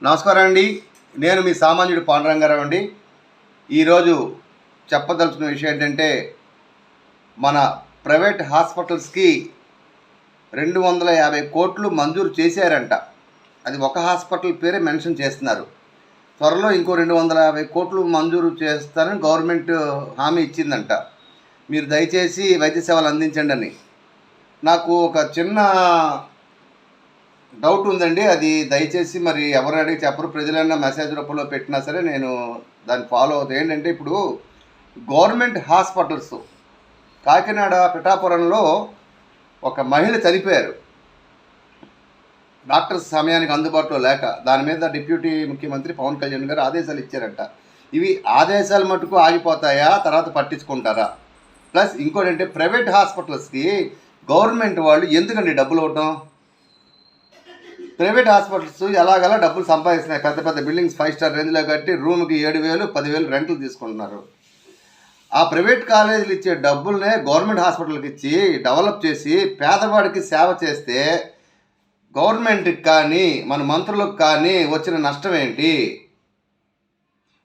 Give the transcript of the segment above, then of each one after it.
నమస్కారం అండి. నేను మీ సామాన్యుడు పాండురంగారావు అండి. ఈరోజు చెప్పదలుచుకున్న విషయం ఏంటంటే, మన ప్రైవేట్ హాస్పిటల్స్కి 250 కోట్లు మంజూరు చేశారంట. అది ఒక హాస్పిటల్ పేరే మెన్షన్ చేస్తున్నారు. త్వరలో ఇంకో 250 కోట్లు మంజూరు చేస్తారని గవర్నమెంట్ హామీ ఇచ్చిందంట. మీరు దయచేసి వైద్య సేవలు అందించండి అని. నాకు ఒక చిన్న డౌట్ ఉందండి. అది దయచేసి మరి ఎవరు అడిగి చెప్పరు. ప్రజలైనా మెసేజ్ రూపంలో పెట్టినా సరే నేను దాన్ని ఫాలో అవుతాను. ఏంటంటే, ఇప్పుడు గవర్నమెంట్ హాస్పిటల్స్ కాకినాడ పిఠాపురంలో ఒక మహిళ చనిపోయారు, డాక్టర్స్ సమయానికి అందుబాటులో లేక. దాని మీద డిప్యూటీ ముఖ్యమంత్రి పవన్ కళ్యాణ్ గారు ఆదేశాలు ఇచ్చారంట. ఇవి ఆదేశాలు మటుకు ఆగిపోతాయా, తర్వాత పట్టించుకుంటారా? ప్లస్ ఇంకోటి అంటే, ప్రైవేట్ హాస్పిటల్స్కి గవర్నమెంట్ వాళ్ళు ఎందుకండి డబ్బులు ఇవ్వటం? ప్రైవేట్ హాస్పిటల్స్ ఎలాగలా డబ్బులు సంపాదిస్తున్నాయి. పెద్ద పెద్ద బిల్డింగ్స్ 5 స్టార్ రేంజ్లో కట్టి రూమ్కి 7,000 10,000 రెంట్లు తీసుకుంటున్నారు. ఆ ప్రైవేట్ కాలేజీలు ఇచ్చే డబ్బులనే గవర్నమెంట్ హాస్పిటల్కి ఇచ్చి డెవలప్ చేసి పేదవాడికి సేవ చేస్తే గవర్నమెంట్కి కానీ మన మంత్రులకు కానీ వచ్చిన నష్టం ఏంటి?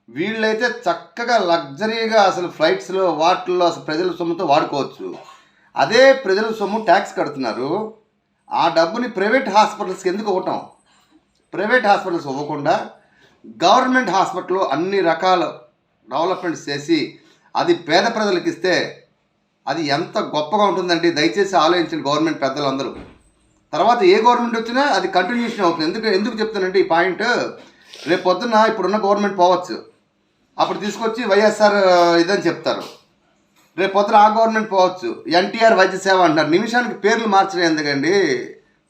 వీళ్ళైతే చక్కగా లగ్జరీగా అసలు ఫ్లైట్స్లో వాటిల్లో అసలు ప్రజల సొమ్ముతో వాడుకోవచ్చు. అదే ప్రజల సొమ్ము ట్యాక్స్ కడుతున్నారు. ఆ డబ్బుని ప్రైవేట్ హాస్పిటల్స్కి ఎందుకు ఇవ్వటం? ప్రైవేట్ హాస్పిటల్స్ ఇవ్వకుండా గవర్నమెంట్ హాస్పిటల్లో అన్ని రకాల డెవలప్మెంట్స్ చేసి అది పేద ప్రజలకు ఇస్తే అది ఎంత గొప్పగా ఉంటుందండి. దయచేసి ఆలోచించండి గవర్నమెంట్ పెద్దలందరూ. తర్వాత ఏ గవర్నమెంట్ వచ్చినా అది కంటిన్యూషన్ అవుతుంది. ఎందుకు చెప్తానంటే ఈ పాయింట్, రేపు పొద్దున్న ఇప్పుడున్న గవర్నమెంట్ పోవచ్చు, అప్పుడు తీసుకొచ్చి వైఎస్ఆర్ ఇదని చెప్తారు. రేపు పొద్దున ఆ గవర్నమెంట్ పోవచ్చు, ఎన్టీఆర్ వైద్య సేవ అంటారు. నిమిషానికి పేర్లు మార్చడం ఎందుకండి?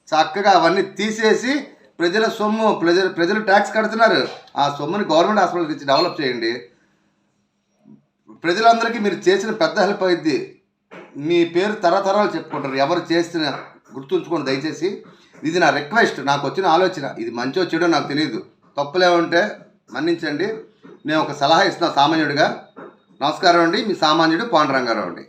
చక్కగా అవన్నీ తీసేసి ప్రజల సొమ్ము, ప్రజలు ట్యాక్స్ కడుతున్నారు, ఆ సొమ్ముని గవర్నమెంట్ హాస్పిటల్కి ఇచ్చి డెవలప్ చేయండి. ప్రజలందరికీ మీరు చేసిన పెద్ద హెల్ప్ అయింది. మీ పేరు తరతరాలు చెప్పుకుంటారు. ఎవరు చేసిన గుర్తుంచుకోండి దయచేసి. ఇది నా రిక్వెస్ట్, నాకు వచ్చిన ఆలోచన. ఇది మంచో చెడో నాకు తెలియదు, తప్పులేముంటే మన్నించండి. నేను ఒక సలహా ఇస్తున్నా సామాన్యుడిగా. నమస్కారం అండి. మీ సామాన్యుడు పాండురంగారావు అండి.